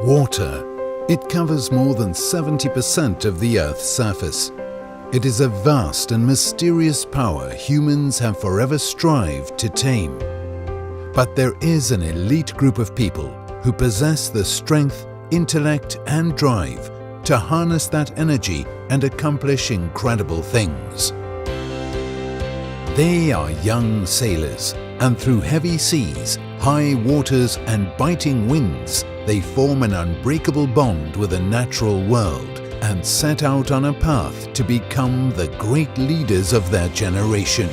Water. It covers more than 70% of the Earth's surface. It is a vast and mysterious power humans have forever strived to tame. But there is an elite group of people who possess the strength, intellect and drive to harness that energy and accomplish incredible things. They are young sailors, and through heavy seas, high waters and biting winds, they form an unbreakable bond with the natural world and set out on a path to become the great leaders of their generation.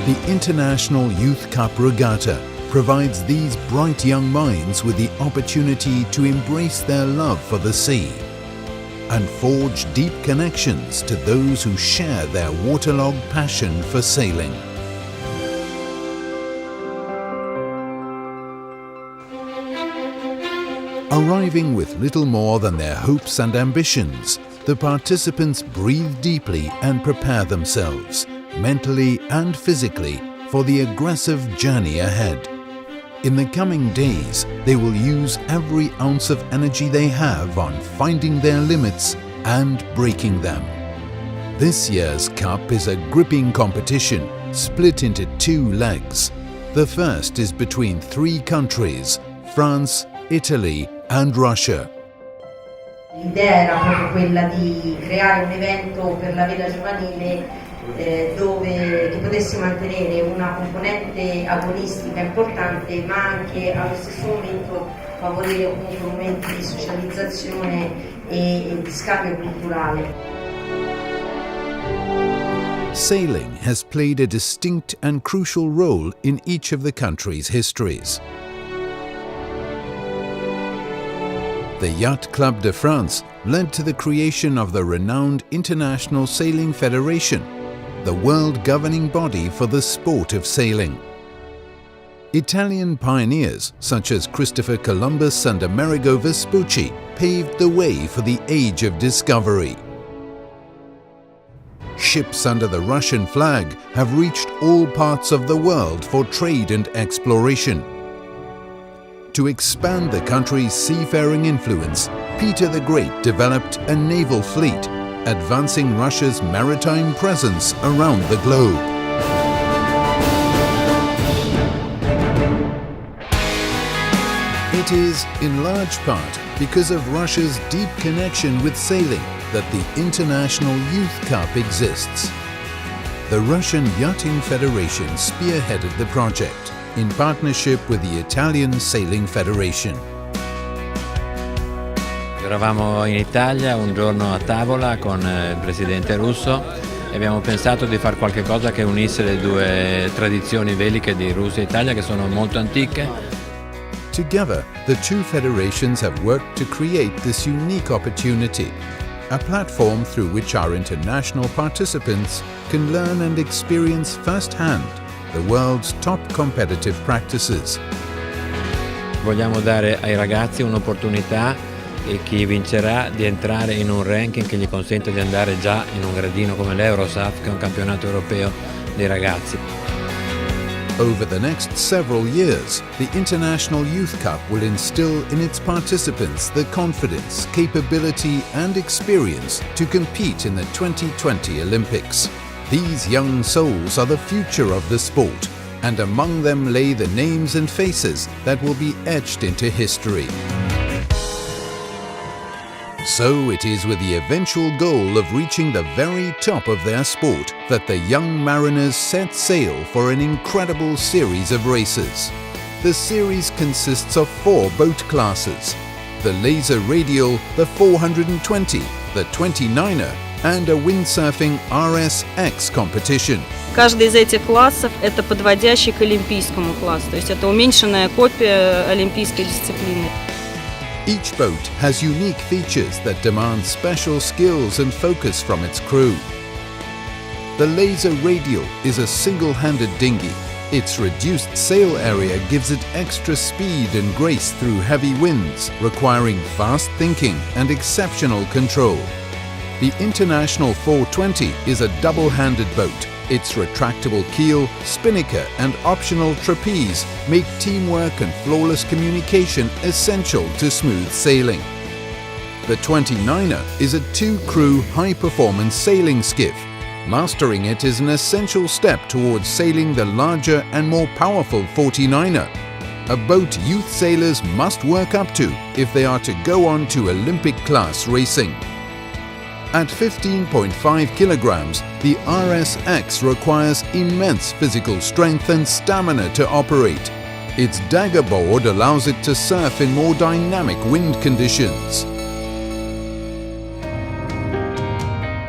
The International Youth Cup Regatta provides these bright young minds with the opportunity to embrace their love for the sea and forge deep connections to those who share their waterlogged passion for sailing. Arriving with little more than their hopes and ambitions, the participants breathe deeply and prepare themselves, mentally and physically, for the aggressive journey ahead. In the coming days, they will use every ounce of energy they have on finding their limits and breaking them. This year's Cup is a gripping competition split into two legs. The first is between three countries, France, Italy and Russia. L'idea era proprio quella di creare un evento per la vela giovanile che potesse mantenere una componente agonistica importante, ma anche allo stesso momento favorire comunque momenti di socializzazione e di scambio culturale. Sailing has played a distinct and crucial role in each of the countries' histories. The Yacht Club de France led to the creation of the renowned International Sailing Federation, the world governing body for the sport of sailing. Italian pioneers such as Christopher Columbus and Amerigo Vespucci paved the way for the age of discovery. Ships under the Russian flag have reached all parts of the world for trade and exploration. To expand the country's seafaring influence, Peter the Great developed a naval fleet, advancing Russia's maritime presence around the globe. It is, in large part, because of Russia's deep connection with sailing that the International Youth Cup exists. The Russian Yachting Federation spearheaded the project, in partnership with the Italian Sailing Federation. Eravamo in Italia un giorno a tavola con il presidente russo e abbiamo pensato di fare qualche cosa che unisse le due tradizioni veliche di Russia e Italia, che sono molto antiche. Together, the two federations have worked to create this unique opportunity, a platform through which our international participants can learn and experience firsthand the world's top competitive practices. Vogliamo dare ai ragazzi un'opportunità, e chi vincerà, di entrare in un ranking che gli consente di andare già in un gradino come l'Eurosaf, che è un campionato europeo dei ragazzi. Over the next several years, the International Youth Cup will instill in its participants the confidence, capability and experience to compete in the 2020 Olympics. These young souls are the future of the sport, and among them lay the names and faces that will be etched into history. So it is with the eventual goal of reaching the very top of their sport that the young mariners set sail for an incredible series of races. The series consists of 4 boat classes: the Laser Radial, the 420, the 29er, and a windsurfing RSX competition. Каждый из этих классов – это подводящий к олимпийскому классу, то есть это уменьшенная копия олимпийской дисциплины. Each boat has unique features that demand special skills and focus from its crew. The Laser Radial is a single-handed dinghy. Its reduced sail area gives it extra speed and grace through heavy winds, requiring fast thinking and exceptional control. The International 420 is a double-handed boat Its retractable keel, spinnaker and optional trapeze make teamwork and flawless communication essential to smooth sailing. The 29er is a two-crew high-performance sailing skiff. Mastering it is an essential step towards sailing the larger and more powerful 49er, a boat youth sailors must work up to if they are to go on to Olympic-class racing. At 15.5 kilograms, the RSX requires immense physical strength and stamina to operate. Its dagger board allows it to surf in more dynamic wind conditions.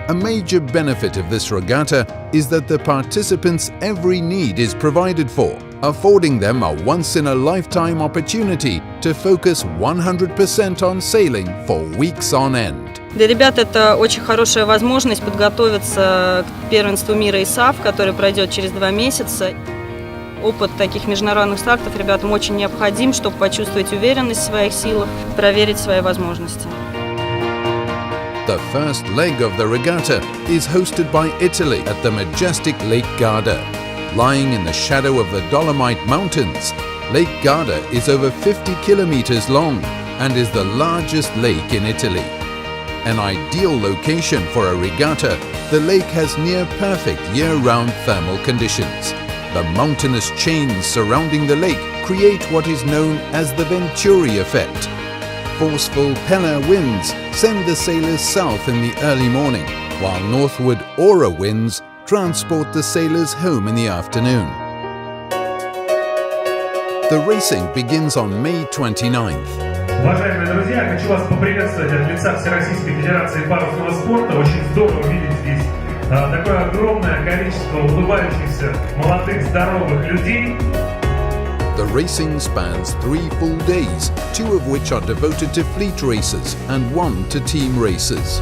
A major benefit of this regatta is that the participants' every need is provided for, affording them a once-in-a-lifetime opportunity to focus 100% on sailing for weeks on end. Для ребят это очень хорошая возможность подготовиться к первенству мира ИСАФ, который пройдет через 2 месяца. Опыт таких международных стартов ребятам очень необходим, чтобы почувствовать уверенность в своих силах, проверить свои возможности. The first leg of the regatta is hosted by Italy at the majestic Lake Garda. Lying in the shadow of the Dolomite Mountains, Lake Garda is over 50 kilometers long and is the largest lake in Italy. An ideal location for a regatta, the lake has near-perfect year-round thermal conditions. The mountainous chains surrounding the lake create what is known as the Venturi effect. Forceful Penna winds send the sailors south in the early morning, while northward Aura winds transport the sailors home in the afternoon. The racing begins on May 29th. Уважаемые друзья, хочу вас поприветствовать от лица Всероссийской Федерации парусного спорта. Очень здорово видеть здесь такое огромное количество улыбающихся, молодых, здоровых людей. The racing spans 3 full days, 2 of which are devoted to fleet races and 1 to team races.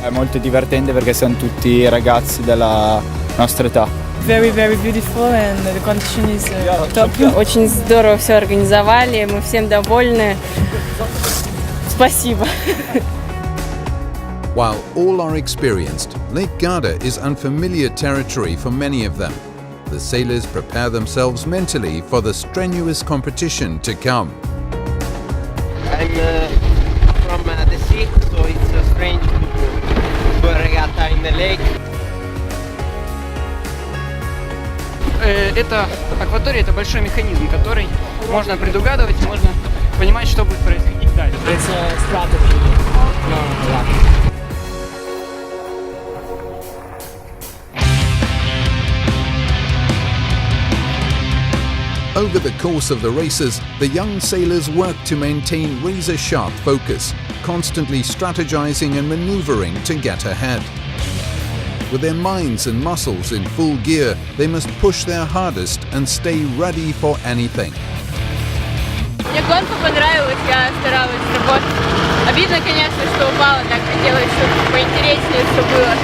È molto divertente perché sono tutti ragazzi della nostra età. Very, very beautiful and the condition is top. Очень здорово все организовали, мы всем довольны. Спасибо. While all are experienced, Lake Garda is unfamiliar territory for many of them. The sailors prepare themselves mentally for the strenuous competition to come. I'm from the sea, so it's strange to do a regatta in the lake. Это акватория, это большой механизм, который можно предугадывать, можно понимать, что будет происходить дальше. It's a strategy. Over the course of the races, the young sailors work to maintain razor-sharp focus, constantly strategizing and maneuvering to get ahead. With their minds and muscles in full gear, they must push their hardest and stay ready for anything. Мне гонка понравилась, я старалась работать. Обидно, конечно, что упала, так хотелось, чтобы поинтереснее все было.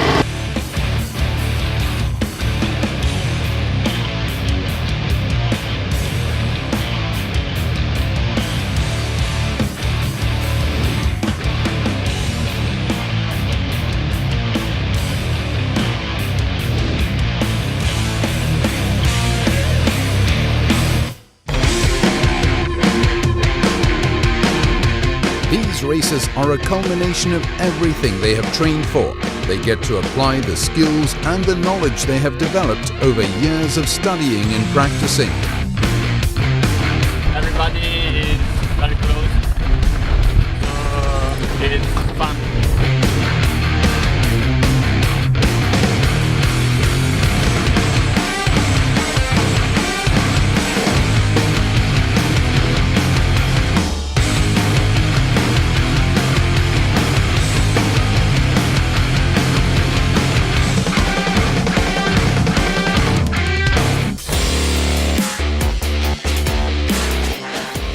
These races are a culmination of everything they have trained for. They get to apply the skills and the knowledge they have developed over years of studying and practicing. Everybody is very close, so it is fun.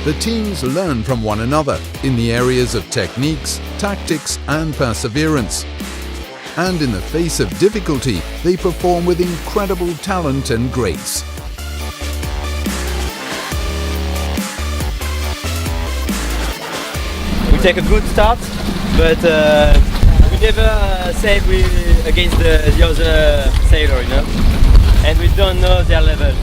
The teams learn from one another in the areas of techniques, tactics and perseverance. And in the face of difficulty, they perform with incredible talent and grace. We take a good start, but we never say we against the other sailor, you know, and we don't know their level.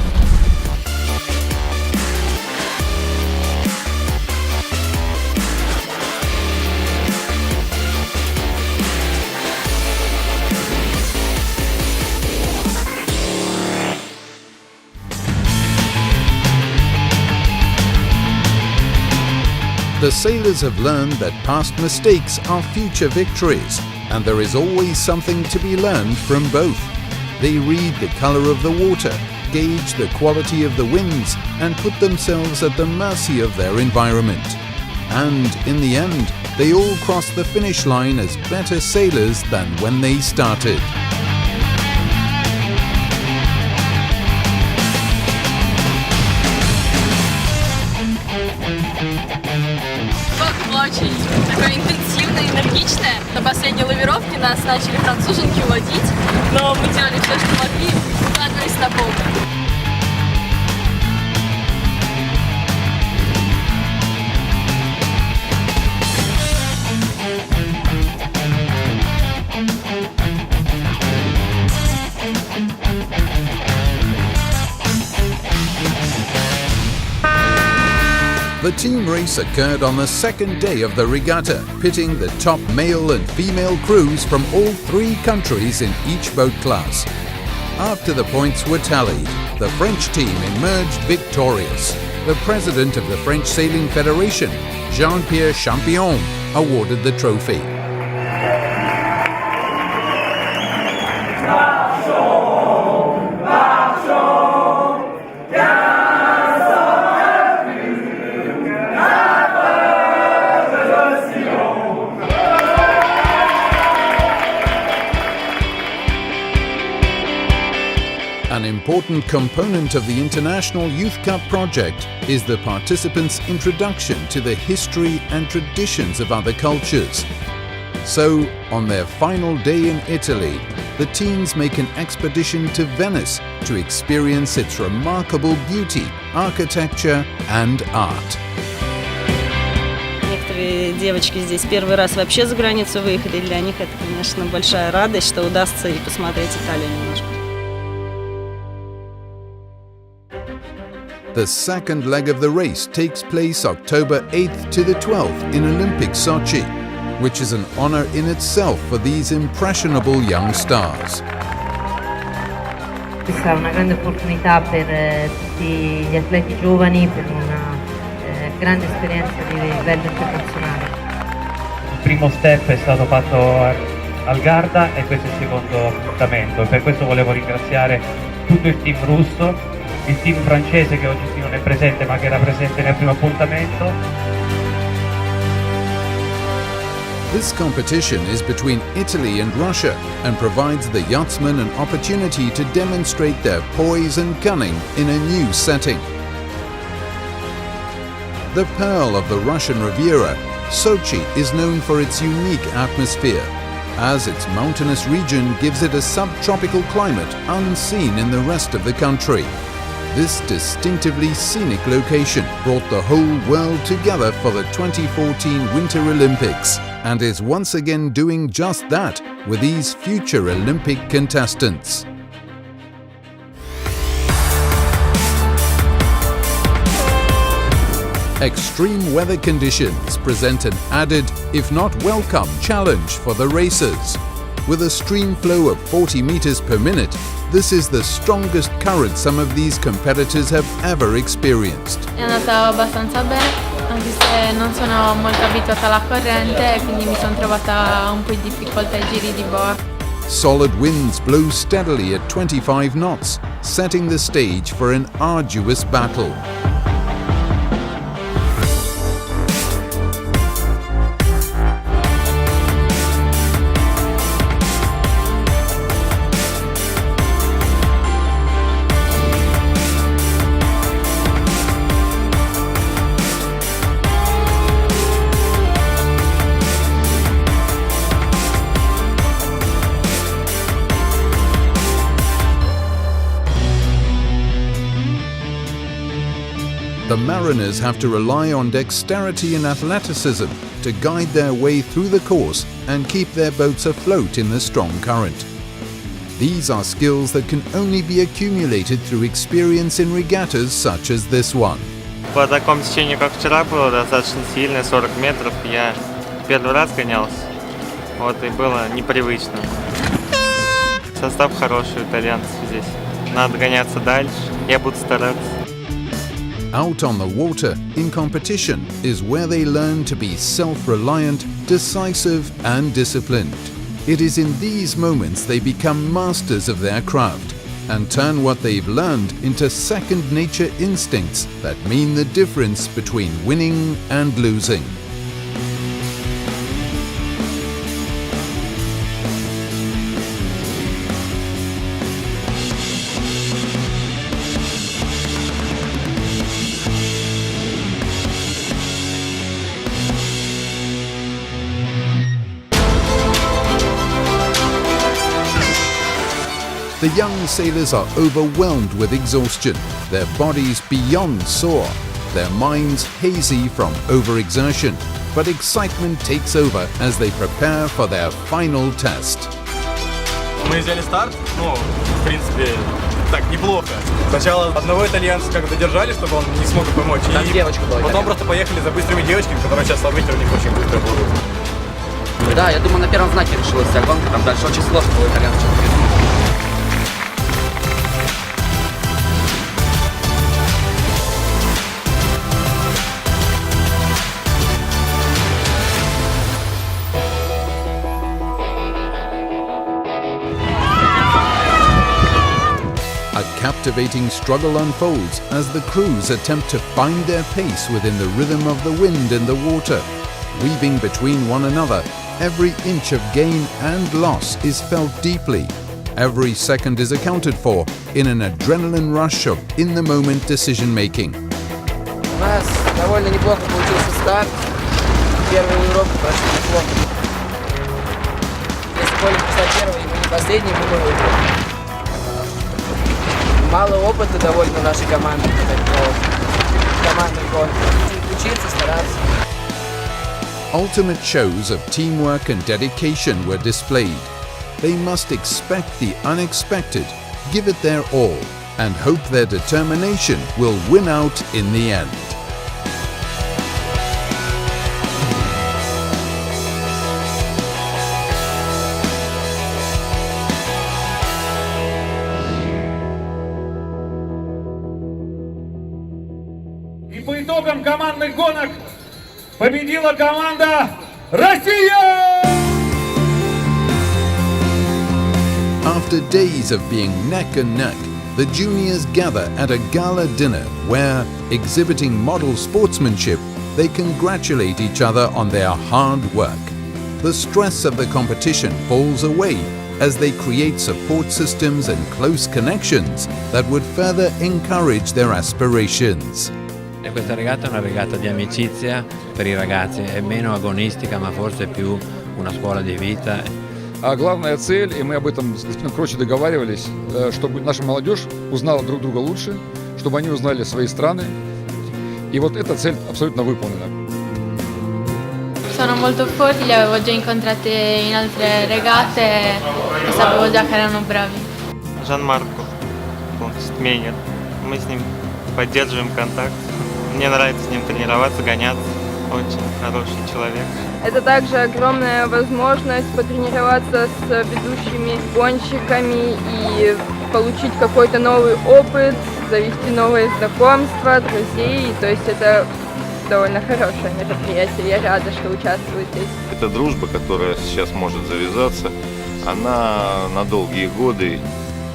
The sailors have learned that past mistakes are future victories, and there is always something to be learned from both. They read the color of the water, gauge the quality of the winds, and put themselves at the mercy of their environment. And in the end, they all cross the finish line as better sailors than when they started. Очень такое интенсивное, энергичное. На последней лавировке нас начали француженки ловить, но мы делали все, что могли, выкладывались на полку. The team race occurred on the second day of the regatta, pitting the top male and female crews from all 3 countries in each boat class. After the points were tallied, the French team emerged victorious. The president of the French Sailing Federation, Jean-Pierre Champion, awarded the trophy. An important component of the International Youth Cup project is the participants' introduction to the history and traditions of other cultures. So, on their final day in Italy, the teens make an expedition to Venice to experience its remarkable beauty, architecture and art. Некоторые девочки здесь первый раз вообще за границу выехали. Для них это, конечно, большая радость, что удастся и посмотреть Италию немножко. The second leg of the race takes place October 8th to the 12th in Olympic Sochi, which is an honor in itself for these impressionable young stars. Questa è una grande opportunità per tutti gli atleti giovani, per una grande esperienza di livello internazionale. Il primo step è stato fatto al Garda e questo è il secondo appuntamento. Per questo volevo ringraziare tutto il team russo, il team francese che oggi non è presente ma che era presente nel primo appuntamento. This competition is between Italy and Russia and provides the yachtsmen an opportunity to demonstrate their poise and cunning in a new setting. The pearl of the Russian Riviera, Sochi is known for its unique atmosphere, as its mountainous region gives it a subtropical climate unseen in the rest of the country. This distinctively scenic location brought the whole world together for the 2014 Winter Olympics and is once again doing just that with these future Olympic contestants. Extreme weather conditions present an added, if not welcome, challenge for the racers. With a stream flow of 40 meters per minute, this is the strongest current some of these competitors have ever experienced. È andata abbastanza bene, anche se non sono molto abituata alla corrente e quindi mi sono trovata un po' in difficoltà ai giri di boa. Solid winds blow steadily at 25 knots, setting the stage for an arduous battle. the mariners have to rely on dexterity and athleticism to guide their way through the course and keep their boats afloat in the strong current. These are skills that can only be accumulated through experience in regattas such as this one. По такому течению, как вчера было, достаточно сильное, 40 метров, я первый раз гонялся, вот, и было непривычно. Состав хороший у итальянцев здесь. Надо гоняться дальше, я буду стараться. Out on the water, in competition, is where they learn to be self-reliant, decisive and disciplined. It is in these moments they become masters of their craft and turn what they've learned into second-nature instincts that mean the difference between winning and losing. The young sailors are overwhelmed with exhaustion, their bodies beyond sore, their minds hazy from overexertion, but excitement takes over as they prepare for their final test. Мы взяли старт, в принципе, так, неплохо. Сначала одного итальянца как-то держали, чтобы он не смог помочь. Там девочка была. Потом просто поехали за быстрыми девочками, которые сейчас события у них очень быстро будут. Да, я думаю, на первом знаке решилась вся гонка, там дальше очень сложно было итальянцев. A captivating struggle unfolds as the crews attempt to find their pace within the rhythm of the wind and the water. Weaving between one another, every inch of gain and loss is felt deeply. Every second is accounted for in an adrenaline rush of in-the-moment decision-making. У нас довольно неплохо получился старт. Первую Европу прошли неплохо. Если Коля писать первый, мы не последний, мы выиграем. Мало опыта довольно у нашей команды, командной гонки. Учиться, стараться. Ultimate shows of teamwork and dedication were displayed. They must expect the unexpected, give it their all, and hope their determination will win out in the end. И по итогам командных гонок победила команда Россия! After days of being neck and neck, the juniors gather at a gala dinner where, exhibiting model sportsmanship, they congratulate each other on their hard work. The stress of the competition falls away as they create support systems and close connections that would further encourage their aspirations. E questa regata è una regata di amicizia per i ragazzi, è meno agonistica ma forse più una scuola di vita. А главная цель, и мы об этом с господином Крочи договаривались, чтобы наша молодежь uznала друг друга лучше, чтобы они uznали свои страны. И вот эта цель абсолютно выполнена. Sono molto forti, li avevo già incontrati in altre regate e sapevo già che erano bravi. Жан-Марко, тренер, мы с ним поддерживаем контакт. Мне нравится с ним тренироваться, гоняться. Очень хороший человек. Это также огромная возможность потренироваться с ведущими гонщиками и получить какой-то новый опыт, завести новые знакомства, друзей. То есть это довольно хорошее мероприятие. Я рада, что участвую здесь. Эта дружба, которая сейчас может завязаться, она на долгие годы.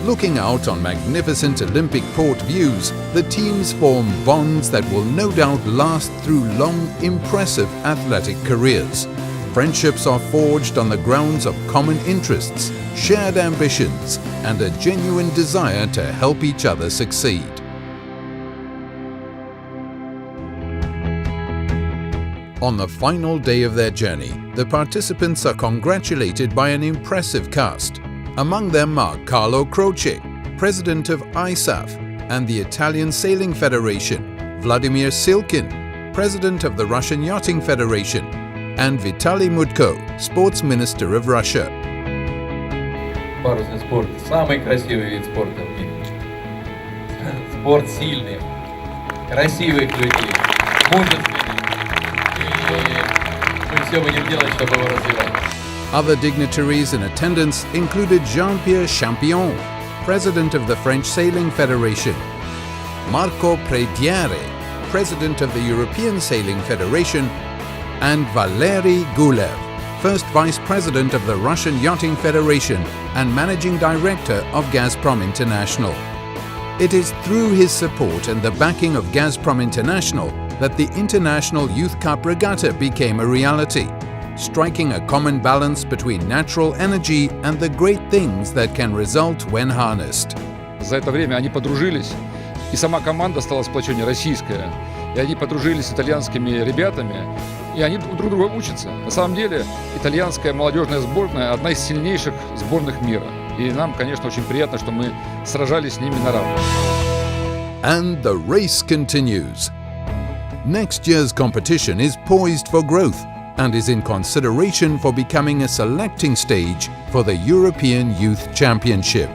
Looking out on magnificent Olympic port views, the teams form bonds that will no doubt last through long, impressive athletic careers. Friendships are forged on the grounds of common interests, shared ambitions, and a genuine desire to help each other succeed. On the final day of their journey, the participants are congratulated by an impressive cast. Among them are Carlo Croce, president of ISAF, and the Italian Sailing Federation, Vladimir Silkin, President of the Russian Yachting Federation, and Vitaly Mutko, Sports Minister of Russia. Парусный спорт – самый красивый вид спорта в мире. Спорт сильный, красивых людей, мужественных. И мы все будем делать, чтобы его развивать. Other dignitaries in attendance included Jean-Pierre Champion, President of the French Sailing Federation, Marco Prediere, President of the European Sailing Federation, and Valery Gulev, First Vice President of the Russian Yachting Federation and Managing Director of Gazprom International. It is through his support and the backing of Gazprom International that the International Youth Cup Regatta became a reality, striking a common balance between natural energy and the great things that can result when harnessed. За это время они подружились, и сама команда стала сплоченнее, российская. И они подружились с итальянскими ребятами, и они друг друга учатся. На самом деле, итальянская молодежная сборная – одна из сильнейших сборных мира. И нам, конечно, очень приятно, что мы сражались с ними на равных. And the race continues. Next year's competition is poised for growth and is in consideration for becoming a selecting stage for the European Youth Championship.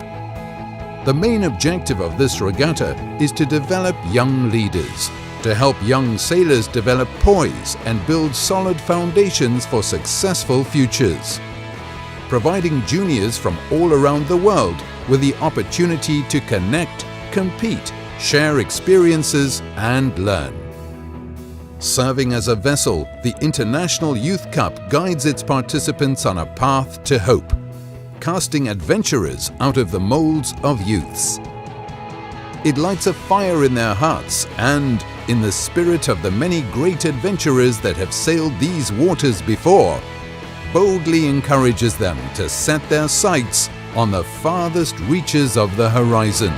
The main objective of this regatta is to develop young leaders, to help young sailors develop poise and build solid foundations for successful futures, providing juniors from all around the world with the opportunity to connect, compete, share experiences and learn. Serving as a vessel, the International Youth Cup guides its participants on a path to hope, casting adventurers out of the molds of youths. It lights a fire in their hearts and, in the spirit of the many great adventurers that have sailed these waters before, boldly encourages them to set their sights on the farthest reaches of the horizon.